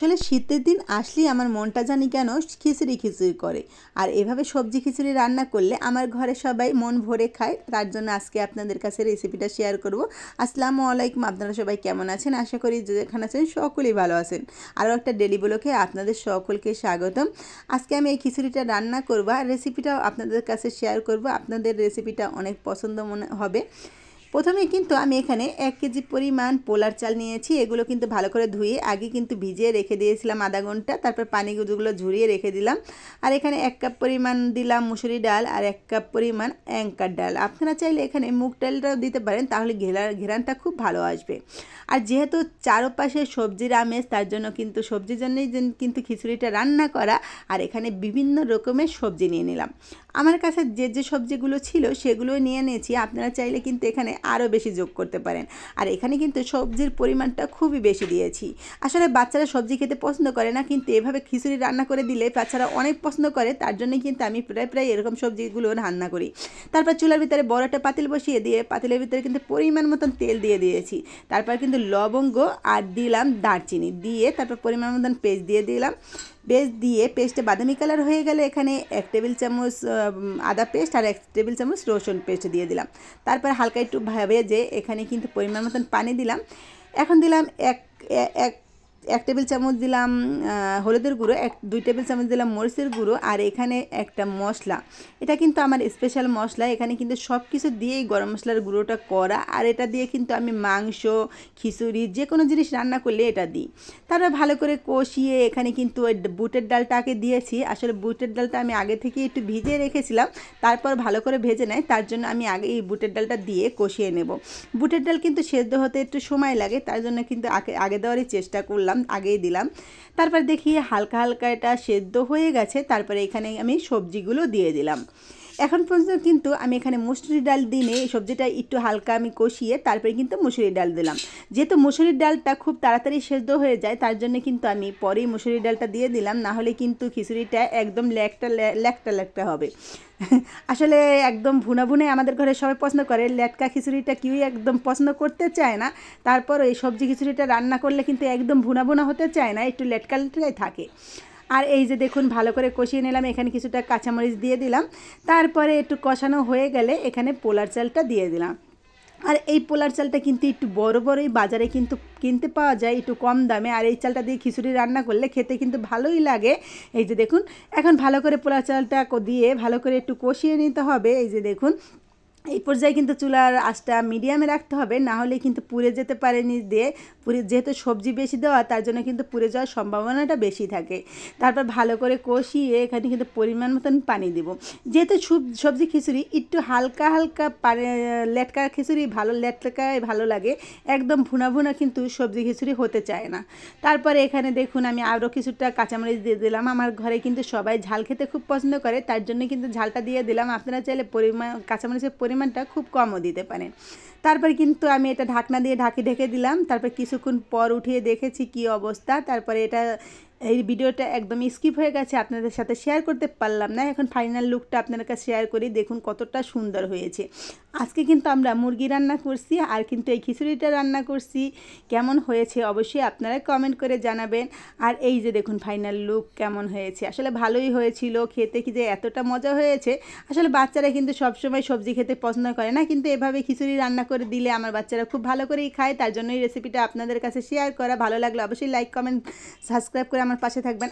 আসলে শীতের দিন আসলেই আমার মনটা জানি কেন খিচুড়ি খিচুড়ি করে। আর এভাবে সবজি খিচুড়ি রান্না করলে আমার ঘরে সবাই মন ভরে খায়। তার জন্য আজকে আপনাদের কাছে রেসিপিটা শেয়ার করব। আসসালামু আলাইকুম, আপনারা সবাই কেমন আছেন? আশা করি যেখানে আছেন সকলেই ভালো আছেন। আরও একটা ডেলি ব্লগে আপনাদের সকলকে স্বাগতম। আজকে আমি এই খিচুড়িটা রান্না করব আর রেসিপিটাও আপনাদের কাছে শেয়ার করব। আপনাদের রেসিপিটা অনেক পছন্দ মনে হবে। প্রথমে কিন্তু আমি এখানে 1 কেজি পরিমাণ পোলার চাল নিয়েছি। এগুলো কিন্তু ভালো করে ধুয়ে আগে কিন্তু ভিজিয়ে রেখে দিয়েছিলাম আধা ঘন্টা, তারপর পানিগুলো ঝরিয়ে রেখে দিলাম। আর এখানে 1 কাপ পরিমাণ দিলাম মুসুরি ডাল আর 1 কাপ পরিমাণ অ্যাঙ্কার ডাল। আপনারা চাইলে এখানে মুগ ডালটাও দিতে পারেন, তাহলে ঘেরানটা খুব ভালো আসবে। আর যেহেতু চারপাশে সবজির আমেজ, তার জন্য কিন্তু সবজির জন্যই কিন্তু খিচুড়িটা রান্না করা। আর এখানে বিভিন্ন রকমের সবজি নিয়ে নিলাম। আমার কাছে যে সবজিগুলো ছিল সেগুলো নিয়ে নিয়েছি। আপনারা চাইলে কিন্তু এখানে আরও বেশি যোগ করতে পারেন। আর এখানে কিন্তু সবজির পরিমাণটা খুবই বেশি দিয়েছি। আসলে বাচ্চারা সবজি খেতে পছন্দ করে না, কিন্তু এভাবে খিচুড়ি রান্না করে দিলে বাচ্চারা অনেক পছন্দ করে। তার জন্যই কিন্তু আমি প্রায় এরকম সবজিগুলো রান্না করি। তারপর চুলার ভিতরে বড় একটা পাতিল বসিয়ে দিয়ে পাতিলের ভিতরে কিন্তু পরিমাণ মতন তেল দিয়ে দিয়েছি। তারপর কিন্তু লবঙ্গ আর দিলাম দারচিনি দিয়ে, তারপর পরিমাণ মতন পেস্ট দিয়ে দিলাম। পেস্ট দিয়ে পেস্টে বাদামি কালার হয়ে গেলে এখানে 1 টেবিল চামচ আদা পেস্ট আর 1 টেবিল চামচ রসুন পেস্ট দিয়ে দিলাম। তারপর হালকা একটু ভেজে এখানে কিন্তু পরিমাণ মতন পানি দিলাম। এখন দিলাম এক টেবিল চামচ দিলাম হলুদের গুঁড়ো, 2 টেবিল চামচ দিলাম মরিচের গুঁড়ো। আর এখানে একটা মশলা, এটা কিন্তু আমার স্পেশাল মশলা। এখানে কিন্তু সব কিছু দিয়েই গরম মশলার গুঁড়োটা করা। আর এটা দিয়ে কিন্তু আমি মাংস, খিচুড়ি যে কোনো জিনিস রান্না করলে এটা দিই। তারপর ভালো করে কষিয়ে এখানে কিন্তু ওই বুটের ডালটাকে দিয়েছি। আসলে বুটের ডালটা আমি আগে থেকে একটু ভিজিয়ে রেখেছিলাম, তারপর ভালো করে ভেজে নেয়, তার জন্য আমি আগে এই বুটের ডালটা দিয়ে কষিয়ে নেব। বুটের ডাল কিন্তু সেদ্ধ হতে একটু সময় লাগে, তার জন্য কিন্তু আগে দেওয়ারই চেষ্টা করলাম, আগেই দিলাম। তারপর দেখি হালকা হালকা এটা সেদ্ধ হয়ে গেছে। তারপরে এখানে আমি সবজিগুলো দিয়ে দিলাম। এখন পর্যন্ত কিন্তু আমি এখানে মুসুরি ডাল দিয়ে এই সবজিটা একটু হালকা আমি কষিয়ে তারপরে কিন্তু মুসুরি ডাল দিলাম। যেহেতু মুসুরির ডালটা খুব তাড়াতাড়ি সেদ্ধ হয়ে যায়, তার জন্য কিন্তু আমি পরেই মুসুরি ডালটা দিয়ে দিলাম, না হলে কিন্তু খিচুড়িটা একদম ল্যাকটা হবে। আসলে একদম ভুনা ভুনে আমাদের ঘরে সবাই পছন্দ করে, ল্যাটকা খিচুড়িটা কেউই একদম পছন্দ করতে চায় না। তারপর এই সবজি খিচুড়িটা রান্না করলে কিন্তু একদম ভুনা ভুনা হতে চায় না, একটু ল্যাটকাটাই থাকে। আর এই যে দেখুন ভালো করে কষিয়ে নিলাম, এখানে কিছুটা কাঁচামরিচ দিয়ে দিলাম। তারপরে একটু কষানো হয়ে গেলে এখানে পোলার চালটা দিয়ে দিলাম। আর এই পোলার চালটা কিন্তু একটু বড়ই বাজারে কিন্তু কিনতে পাওয়া যায় একটু কম দামে। আর এই চালটা দিয়ে খিচুড়ি রান্না করলে খেতে কিন্তু ভালোই লাগে। এই যে দেখুন এখন ভালো করে পোলার চালটা দিয়ে ভালো করে একটু কষিয়ে নিতে হবে। এই যে দেখুন এই পর্যায়ে কিন্তু চুলার আঁচটা মিডিয়ামে রাখতে হবে, না হলে কিন্তু পুড়ে যেতে পারে নিচ দিয়ে। যেহেতু সবজি বেশি দেওয়া, তার জন্য কিন্তু পুড়ে যাওয়ার সম্ভাবনাটা বেশি থাকে। তারপর ভালো করে কষিয়ে এখানে কিন্তু পরিমাণ মতন পানি দেব। যেহেতু সবজি খিচুড়ি একটু হালকা হালকা লেটকা খিচুড়ি লেটকায় ভালো লাগে, একদম ভুনা ভুনা কিন্তু সবজি খিচুড়ি হতে চায় না। তারপরে এখানে দেখুন আমি আরও কিছুটা কাঁচামরিচ দিয়ে দিলাম। আমার ঘরে কিন্তু সবাই ঝাল খেতে খুব পছন্দ করে, তার জন্য কিন্তু ঝালটা দিয়ে দিলাম। আপনারা চাইলে কাঁচামরিচের পরিমাণটা খুব কমও দিতে পারেন। তারপর কিন্তু আমি এটা ঢাকনা দিয়ে ঢেকে দিলাম। তারপর কিছুক্ষণ পর উঠিয়ে দেখেছি কি অবস্থা। তারপরে এই ভিডিওটা একদম স্কিপ হয়ে গেছে, আপনাদের সাথে শেয়ার করতে পারলাম না। এখন ফাইনাল লুকটা আপনাদের কাছে শেয়ার করি, দেখুন কতটা সুন্দর হয়েছে। আজকে কিন্তু আমরা মুরগি রান্না করছি, আর কিন্তু এই খিচুড়িটা রান্না করছি। কেমন হয়েছে অবশ্যই আপনারা কমেন্ট করে জানাবেন। আর এই যে দেখুন ফাইনাল লুক কেমন হয়েছে, আসলে ভালোই হয়েছিল। খেতে কি যে এতটা মজা হয়েছে। আসলে বাচ্চারা কিন্তু সবসময় সবজি খেতে পছন্দ করে না, কিন্তু এভাবে খিচুড়ি রান্না করে দিলে আমার বাচ্চারা খুব ভালো করেই খায়। তার জন্য এই রেসিপিটা আপনাদের কাছে শেয়ার করা। ভালো লাগলে অবশ্যই লাইক, কমেন্ট, সাবস্ক্রাইব করে আমার পাশে থাকবেন।